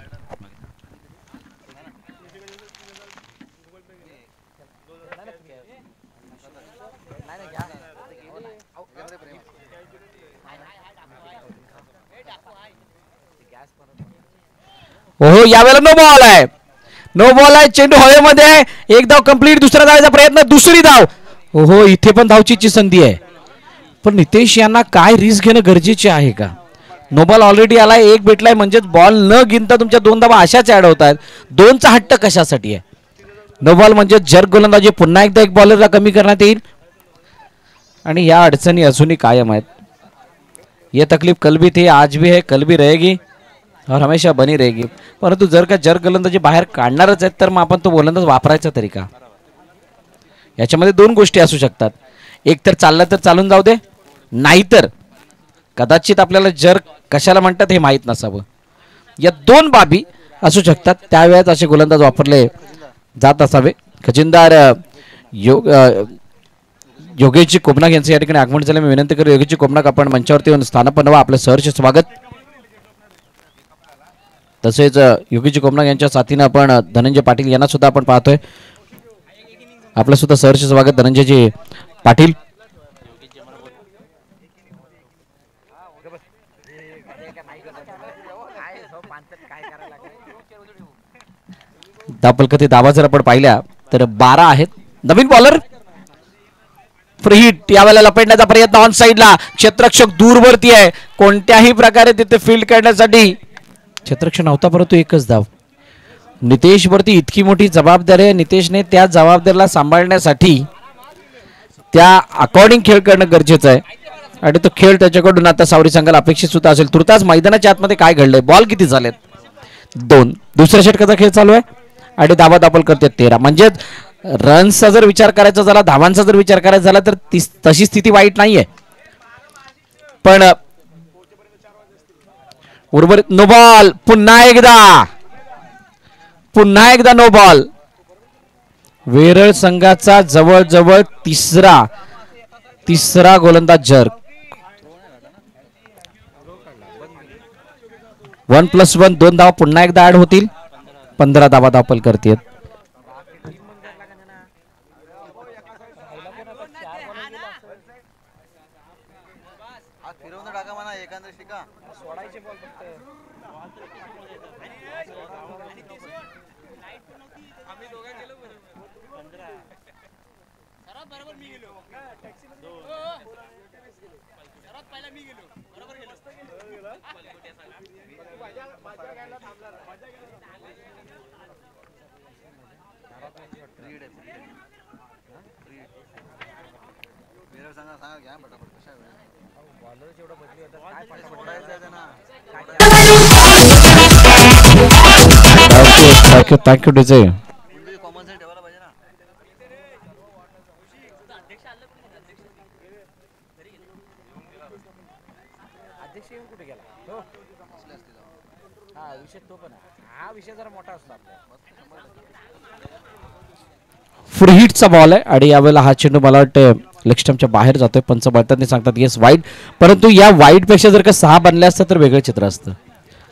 ओहो यावेळेला नो बॉल आहे. नो बॉल आहे. चेंडू हवेमध्ये आहे. एक धाव कंप्लीट. दुसरा धावायचा प्रयत्न. दुसरी धाव. ओहो इथे पण धावचीची संधी आहे पण नितेश यांना काय रिस्क घेणं गरजेचे आहे का. नो बॉल ऑलरेडी आलाय. एक भेटलाय म्हणजेच बॉल न गिनता तुमच्या 2 धावा अशाच ऍड होत आहेत. 2चा हट्ट कशासाठी आहे. नो बॉल म्हणजे जर्क गोलंदाजी पुन्हा एकदा एक बॉलरला कमी करण्यात येईल आणि या अडचणी अजूनही कायम आहेत. ये तकलीफ कल भी थी आज भी है कल भी रहेगी और हमेशा बनी रहेगी. परंतु जर का जर्क गोलंदाजी बाहेर काढणारच आहेत तर मग आपण तो गोलंदाज वापरायचा तरी का. याच्यामध्ये 2 गोष्टी असू शकतात. एक तर चाललं तर चालून जाऊ दे नाहीतर कदाचित आपल्याला जर्क कशाला म्हणतात हे माहीत नसावं. या 2 बाबी असू शकतात. त्यावेळेस असे गोलंदाज वापरले जात असावे. खजिनदार योगेशजी कोपनाक यांचं या ठिकाणी आगमन झालं. मी विनंती करू योगेशजी कोपनाक आपण मंचावरती येऊन स्थानापन्न व्हा. आपलं सहर्ष स्वागत. तसेच योगेशजी कोपनाक यांच्या साथीने आपण धनंजय पाटील यांना सुद्धा आपण पाहतोय. आपलं सुद्धा सहर्ष स्वागत धनंजयजी पाटील. धावफलकातील धावा जर आपण पाहिल्या तर 12 आहेत. नवीन बॉलर फ्री हिट. यावेळेला लपेटण्याचा प्रयत्न ऑन साइडला. क्षेत्ररक्षक दूरवरती आहे. कोणत्याही प्रकारे तिथे फील्ड करण्यासाठी क्षेत्ररक्षक नव्हता परंतु एकच धाव. नितेश वरती इतकी मोठी जबाबदारी आहे. नितेशने त्या जबाबदारीला सांभाळण्यासाठी त्या अकॉर्डिंग खेळ करणं गरजेचं आहे आणि तो खेळ त्याच्याकडून आता सावरी संघाला अपेक्षित सुद्धा असेल. तुर्तास मैदानाच्या आतमध्ये काय घडलंय. बॉल किती झालेत 2. दुसऱ्या षटकाचा खेळ चालू आहे आणि धावा दाखल करते 13. म्हणजे रन्सचा जर विचार करायचा झाला धावांचा जर विचार करायचा झाला तर तशी स्थिती वाईट नाहीये. पण उर्वरित नो बॉल. पुन्हा एकदा नो बॉल. वेरळ संघाचा जवळजवळ तिसरा गोलंदाज जर्क. 1+1 2 धावा पुन्हा एकदा ऍड होतील. 15 धावा दाखल करतील. Thank you DJ. अध्यक्ष येऊन कुठे गेला हो हा विषय तो पण हा विषय जरा मोठा असतो आपला. फ्री हिटचा बॉल आहे आणि यावेळेला हा चेंडू मला वाटतं लेग स्टंपच्या बाहेर जातोय. पंच बळताना सांगतात येस वाईड, परंतु या वाईड पेक्षा जर का 6 बनले असतं तर वेगळं चित्र असतं.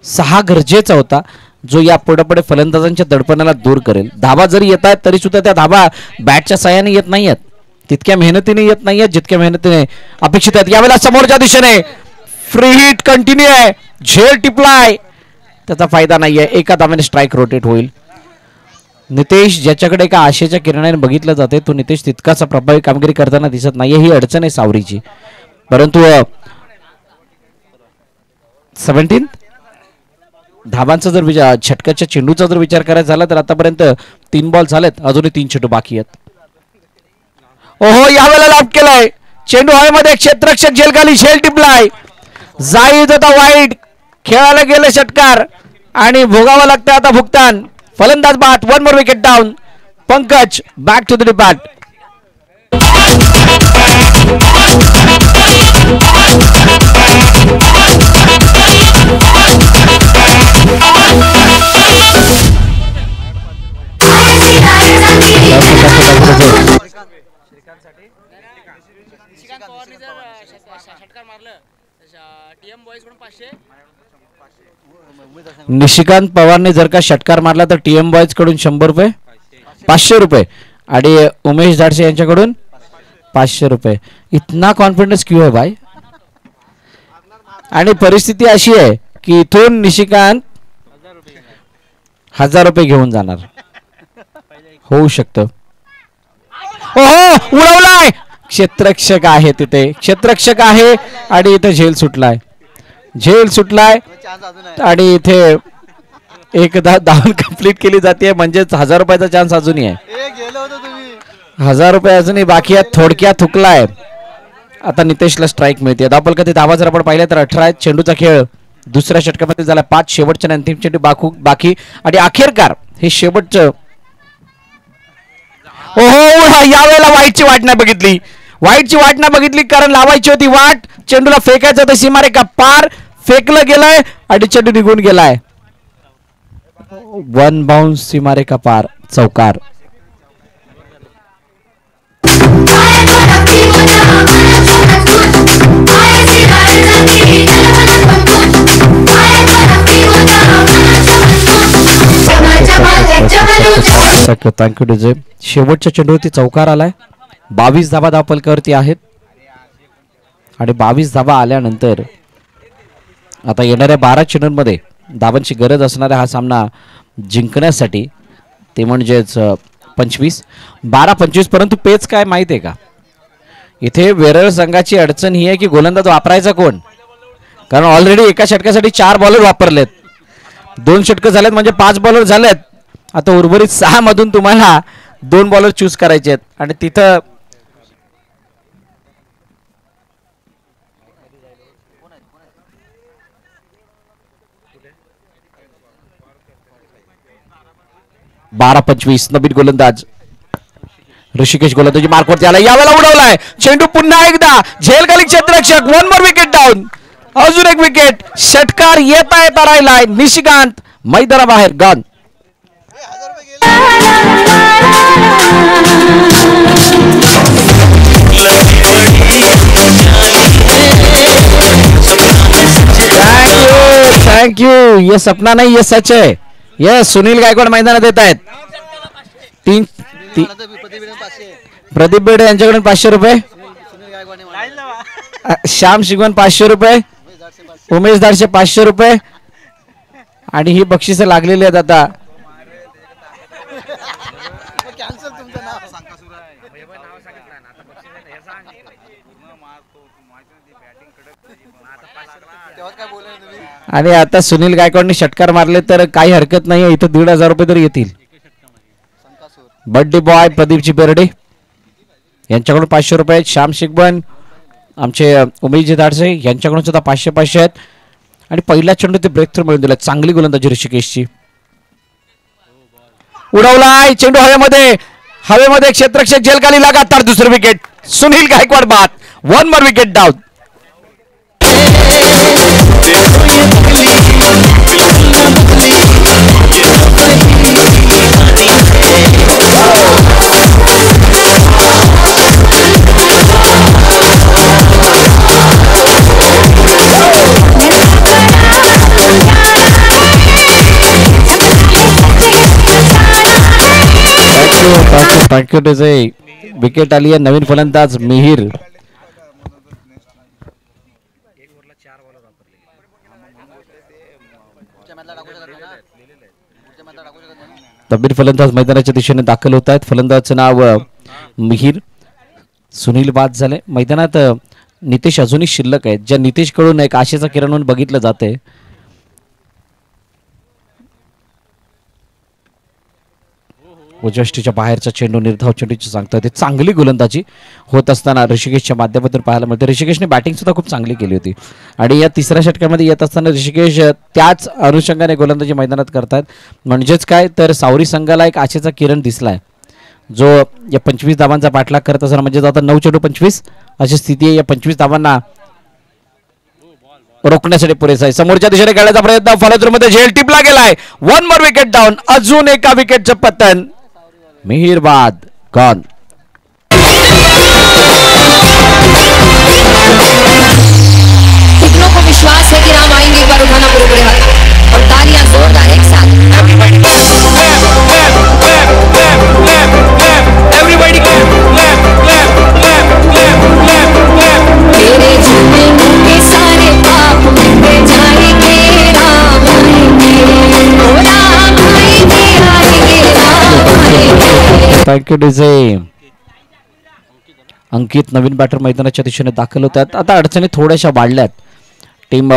6 गरजेचा होता जो या पुढे फलंदाजांच्या दडपणाला दूर करेल. धाबा जरी येत आहेत तरी सुद्धा त्या धाबा बॅटच्या साह्याने येत नाहीयेत, तितक्या मेहनतीने येत नाहीयेत जितक्या मेहनतीने अपेक्षित आहेत. यावेळेला समोरच्या दिशेने फ्री हिट कंटिन्यू आहे, झेल टिपलाय, त्याचा फायदा नाहीये. एका धाब्याने स्ट्राईक रोटेट होईल. नितेश ज्याच्याकडे एका आशेच्या किरणाने बघितलं जाते तो नितेश तितकाच प्रभावी कामगिरी करताना दिसत नाहीये. ही अडचण आहे सावरीची. परंतु 17 धाबांचा जर छटकाच्या चेंडूचा जर विचार करायचा झाला तर आतापर्यंत 3 बॉल झालेत, अजूनही 3 चेंडू बाकी आहेत. ओहो यावेळेला लाभ केलाय चेंडू हवेमध्ये, क्षेत्ररक्षक झेलखाली, झेल टिपलाय, जाईद होता वाईट, खेळायला गेले षटकार आणि भोगावं लागतं आता भुगतान. फलंदाज बाद, 1 more wicket down. Pankaj back to the depart. Nishikant पवारने जर का षटकार मारला तर टीएम बॉयज कडून 100 रुपये, 500 रुपये आणि उमेश धाडसे यांच्याकडून 500 रुपये. इतना कॉन्फिडन्स क्यों है भाई? आणि परिस्थिती अशी आहे की इथून निशिकांत 1000 रुपये घेऊन जाणार, होऊ शकतं. ओहो उडवलाय, क्षेत्ररक्षक आहे तिथे, क्षेत्ररक्षक आहे आणि इथे झेल सुटलाय, झेल सुटलाय आणि इथे एकदा धावून कंप्लीट केली जाते. म्हणजेच 1000 रुपयाचा चान्स अजूनही आहे, 1000 रुपये अजूनही बाकी आहेत. थोडक्यात थुकलाय. आता नितेशला स्ट्राईक मिळते. धावपल कधी धावा जर आपण पाहिल्या तर 18 आहेत. चेंडूचा खेळ दुसऱ्या षटकामध्ये झाला. 5 शेवटच्या अंतिम चेंडू बाकी आणि अखेरकार हे शेवटचं. ओहो यावेळेला वाईटची वाट नाही बघितली, वाईटची वाट नाही बघितली कारण लावायची होती वाट. चेंडूला फेकायचं होतं सीमारेखा पार, फेकलं गेलाय आणि चेंडू निघून गेलाय. 1 बाउन्स सीमारेखा पार, चौकार. Thank you DJ. शेवटच्या चेंडूवरती चौकार आलाय. 22 धाबा धावपलकावरती आहेत आणि 22 धाबा आल्यानंतर आता येणाऱ्या 12 चेंडूंमध्ये धावांची गरज असणारा हा सामना जिंकण्यासाठी ते म्हणजेच 12-25. परंतु पेच काय माहिती आहे का, इथे वेरळ संघाची अडचण ही आहे की गोलंदाज वापरायचा कोण, कारण ऑलरेडी एका षटकासाठी 4 बॉलर वापरलेत, 2 षटकं झालेत म्हणजे 5 बॉलर झालेत. आता उर्वरित 6 मधून तुम्हाला 2 बॉलर चूज करायचे आहेत आणि तिथं बारा 25 नवीन गोलंदाज ऋषिकेश गोलंदाजी मार्कवरती आला. यावेळेला उडवलाय चेंडू पुन्हा एकदा झेलखाली, क्षेत्ररक्षक 1 मोर विकेट डाऊन. अजून एक विकेट, षटकार येता येता राहिलाय. निशिकांत मैदानाबाहेर गन. थँक्यू. ये सपना नाही, ये सच है. ये सुनील गायकवाड मैदानात येत आहेत. प्रदीप बेडे यांच्याकडून 500 रुपये, श्याम शिगवण 500 रुपये, उमेश धाडसे 500 रुपये आणि ही बक्षिसं लागलेली आहेत. आता आणि आता सुनील गायकवाडने षटकार मारले तर काही हरकत नाही, इथं 1,500 रुपये तर येतील. बर्थडे बॉय प्रदीपजी बेर्डे यांच्याकडून 500 रुपये. श्याम शिकबन, आमचे उमेशजी धाडसे यांच्याकडून सुद्धा 500 आहेत. आणि पहिला चेंडू ते ब्रेक थ्रू मिळून दिला. चांगली गोलंदाजी ऋषिकेशची. उडवलाय चेंडू हवेमध्ये क्षेत्ररक्षक जेलखाली लगातार दुसरी विकेट. सुनील गायकवाड बाद. 1 more विकेट डाऊन. विकेट आली आहे. नवीन फलंदाज मिहिर. नवीन फलंदाज मैदानाच्या दिशेने दाखल होत आहेत. फलंदाजाचं नाव मिहिर. सुनील बाद झाले. मैदानात नितेश अजूनही शिल्लक आहेत, ज्या नितेश कडून एक आशेचा किरण म्हणून बघितलं जाते. उजष्टीच्या बाहेरचा चेंडू निर्धाव चेंडूची सांगता ते चांगली गोलंदाजी होत असताना ऋषिकेशच्या माध्यमातून पाहायला मिळते. ऋषिकेशने बॅटिंग सुद्धा खूप चांगली केली होती. आणि या तिसऱ्या षटकामध्ये येत असताना ऋषिकेश त्याच अनुषंगाने गोलंदाजी मैदानात करतात. म्हणजेच काय तर सावरी संघाला एक आशेचा किरण दिसलाय, जो या 25 धावांचा पाठलाग करत असताना, म्हणजे आता 9 चेंडू 25 अशी स्थिती आहे. या 25 धावांना रोखण्यासाठी पुरेसा आहे. समोरच्या दिशेने खेळण्याचा प्रयत्न फलंदाजीमध्ये झेल टिपला गेलाय. 1 more विकेट डाऊन. अजून एका विकेटचं पतन. मिहिर बाद. गॉन. कितनों को विश्वास है कि राम आएंगे एक बार उठाना पूरे पूरे हाथ और तालियां जोरदार एक साथ. तेरे झूठे के सारे पाप मिट जाएंगे. राम आएंगे, ओ राम आएंगे, आएंगे राम आएंगे. Thank you DJ. अंकित नवीन बॅटर मैदानाच्या दिशेने दाखल होत आहेत. आता अडचणी थोड्याशा वाढल्यात टीम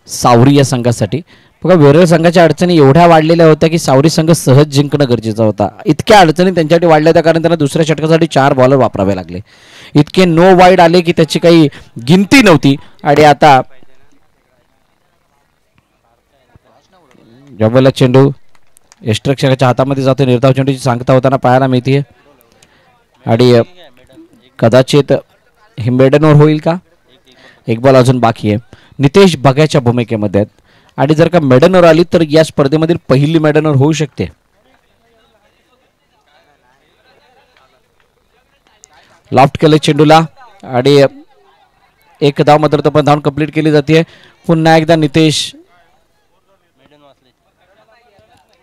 सावरी या संघासाठी. बघा, वेरळ संघाच्या अडचणी एवढ्या वाढलेल्या होत्या की सावरी संघ सहज जिंकणं गरजेचं होता. इतक्या अडचणी त्यांच्यासाठी वाढल्या होत्या कारण त्यांना दुसऱ्या षटकासाठी 4 बॉलर वापरावे लागले. इतके नो वाईड आले की त्याची काही गिनती नव्हती. आणि आता जबला चेंडू यष्टरक्षकाच्या हातामध्ये जातो. निर्धाव चेंडूची सांगता होताना पाहायला मिळते. आणि कदाचित हे मेडनवर होईल का. एक बॉल अजून बाकी आहे. नितेश बघ्याच्या भूमिकेमध्ये आहेत. आणि जर का मेडनवर आली तर या स्पर्धेमधील पहिली मेडनवर होऊ शकते. लॉफ्ट केले चेंडूला आणि एक धाव मात्र तो पण धावून कंप्लीट केली जाते. पुन्हा एकदा नितेश.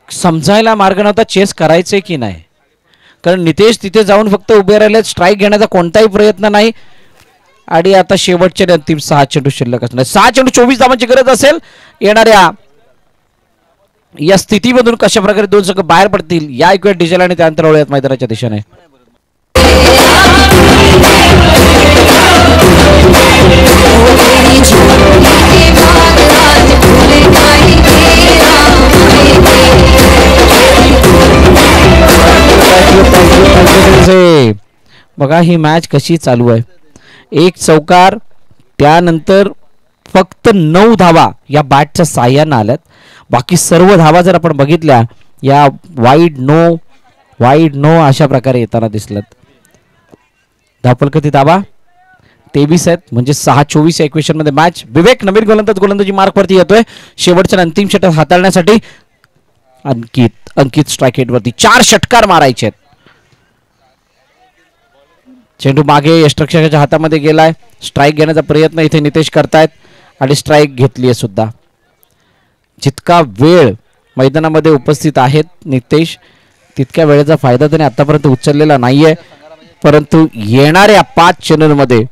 समजायला मार्ग नव्हता चेस करायचे की नाही, कारण नितेश तिथे जाऊन फक्त उभे राहिले. स्ट्राईक घेण्याचा कोणताही प्रयत्न नाही. आणि आता शेवटचे अंतिम 6 चेंडू शिल्लक असणार. 6 चेंडू 24 धावांची गरज असेल. येणाऱ्या या स्थितीमधून कशा प्रकारे 2 संघ बाहेर पडतील या एक वेळ डिझेल आणि त्यानंतर वळूयात मैदानाच्या दिशेने. बघा ही मॅच कशी चालू आहे. एक चौकार, त्यानंतर फक्त 9 धावा या बॅटच्या साह्यानं आल्यात. बाकी सर्व धावा जर आपण बघितल्या या वाईड नो अशा प्रकारे येताना दिसल्यात. धावफलक धावा 23 आहेत, म्हणजे 6-24 या इक्वेशन मध्ये मॅच. विवेक नवीन गोलंदाजी मार्क वरती येतोय शेवटच्या अंतिम षटक हाताळण्यासाठी. अंकित स्ट्राईक हेड वरती 4 षटकार मारायचे आहेत. चेंडू मागे यष्टरक्षकाच्या हातामध्ये गेलाय. स्ट्राईक घेण्याचा प्रयत्न इथे नितेश करतायत आणि स्ट्राईक घेतली आहे सुद्धा. जितका वेळ मैदानामध्ये उपस्थित आहेत नितेश, तितक्या वेळेचा फायदा त्याने आतापर्यंत उचललेला नाहीये. परंतु येणाऱ्या 5 चेन्नईमध्ये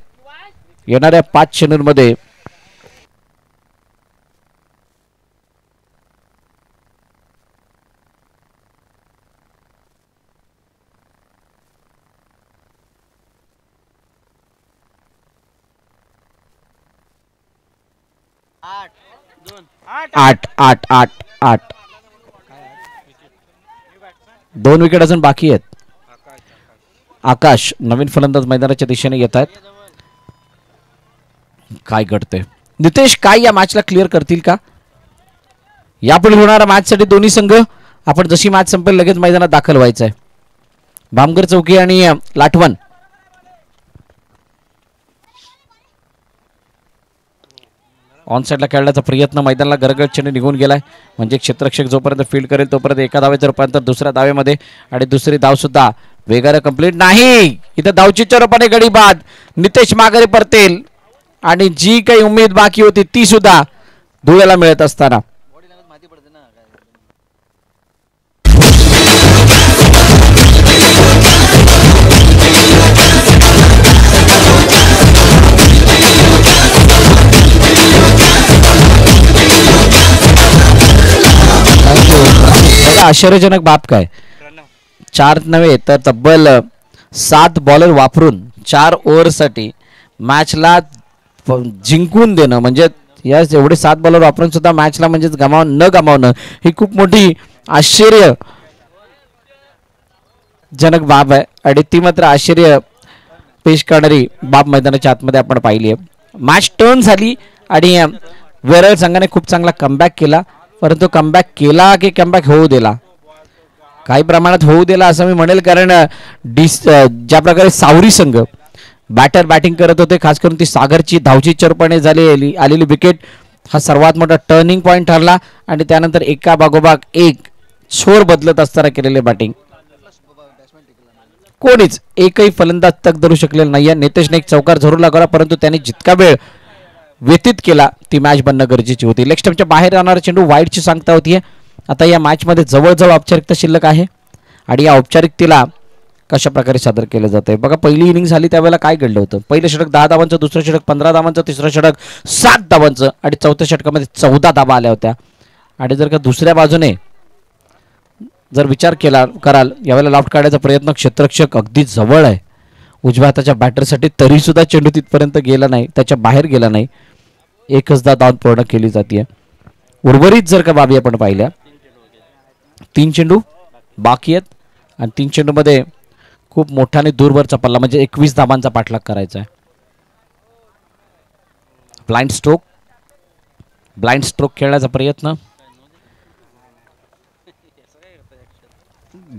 8 8 8 8 2 विकेट अजून बाकी आहेत. आकाश नवीन फलंदाज मैदानाच्या दिशेने येत आहेत. काय घडते नितेश, काय या मॅचला क्लिअर करतील का? यापुढे होणाऱ्या मॅच साठी दोन्ही संघ आपण जशी मॅच संपेल लगेच मैदानात दाखल व्हायचं आहे. भामगर चौकी आणि लाटवण ऑन साइडला खेळण्याचा प्रयत्न मैदानाला गरगडचेने निघून गेलाय. म्हणजे क्षेत्ररक्षक जोपर्यंत फील्ड करेल तोपर्यंत एका धावेचं रूपांतर दुसऱ्या धावेमध्ये आणि दुसरी धाव सुद्धा वेगाने कंप्लीट नाही. इथं धावची चोरपणे गडी बाद. नितेश माघारी परतेल आणि जी काही उमेद बाकी होती ती सुद्धा धुळ्याला मिळत असताना आश्चर्यजनक बाब काय, 4 नव्हे तर तब्बल 7 बॉलर वापरून 4 ओव्हरसाठी मॅचला जिंकून देणं म्हणजे या एवढे 7 बॉलर वापरून सुद्धा मॅचला म्हणजे न गमावणं ही खूप मोठी आश्चर्यजनक बाब आहे. आणि ती मात्र आश्चर्य पेश करणारी बाब मैदानाच्या आतमध्ये आपण पाहिली आहे. मॅच टर्न झाली आणि वेरळ संघाने खूप चांगला कमबॅक केला. परंतु कमबॅक केला की कमबॅक होऊ दिला, काही प्रमाणात होऊ दिला असं मी म्हणेल. कारण ज्या प्रकारे सावरी संघ बॅटर बॅटिंग करत होते, खास करून ती सागरची धावची चरपणे आलेली विकेट हा सर्वात मोठा टर्निंग पॉईंट ठरला. आणि त्यानंतर एका बागोबाग एक छोर बदलत असताना केलेले बॅटिंग कोणीच एकही फलंदाज तक धरू शकलेला नाहीये. नितेशने एक चौकार जरूर लागला परंतु त्याने जितका वेळ व्यतीत केला ती मॅच बनणं गरजेची होती. लेग स्टंपच्या बाहेर राहणारा चेंडू वाईडची सांगता होतीये. आता या मॅच मध्ये जवळजवळ औपचारिकता शिल्लक आहे आणि या औपचारिकतेला कशा प्रकारे सादर केलं जातंय बघा. पहिली इनिंग झाली त्यावेळेला काय घडलं होतं, पहिलं षटक 10 धावांचं, दुसरं षटक 15 धावांचं, तिसरं षटक 7 धावांचं आणि चौथ्या षटकामध्ये 14 धावा आल्या होत्या. आणि जर का दुसऱ्या बाजूने जर विचार कराल यावेळेला लॉफ्ट काढायचा प्रयत्न क्षेत्ररक्षक अगदी जवळ आहे उजव्या हाताच्या बॅटरसाठी, तरी सुद्धा चेंडू तिथपर्यंत गेला नाही, त्याच्या बाहेर गेला नाही. एकचदा धाव पूर्ण केली जाते. उर्वरित जर का बाबी आपण पाहिल्या 3 चेंडू बाकी आहेत आणि 3 चेंडू मध्ये खूप मोठ्याने दूरवरचा पल्ला म्हणजे 21 धावांचा पाठलाग करायचा आहे. ब्लाइंड स्ट्रोक खेळण्याचा प्रयत्न,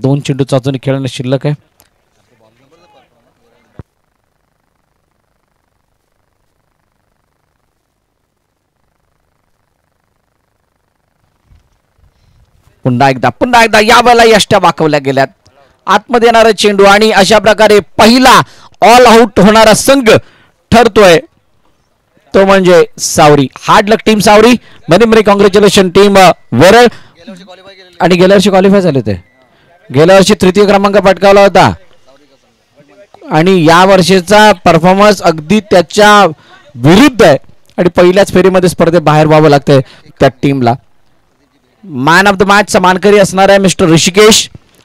2 चेंडूचा अजूनही खेळणं शिल्लक आहे. पुन्हा एकदा यावेळेला यष्ट्या वाकवल्या गेल्यात. आतमध्ये येणारा चेंडू आणि अशा प्रकारे पहिला ऑल आउट होणारा संघ ठरतोय तो म्हणजे सावरी. हार्ड लक टीम सावरी, मेनी मेनी कॉंग्रॅच्युलेशन टीम वरळ. आणि गेल्या वर्षी क्वालिफाय झाले होते, गेल्या वर्षी 3य क्रमांक पटकावला होता आणि या वर्षीचा परफॉर्मन्स अगदी त्याच्या विरुद्ध आहे आणि पहिल्याच फेरीमध्ये स्पर्धेत बाहेर व्हावं लागतंय त्या टीमला. मॅन ऑफ द मॅच चा मानकरी असणार आहे मिस्टर ऋषिकेश.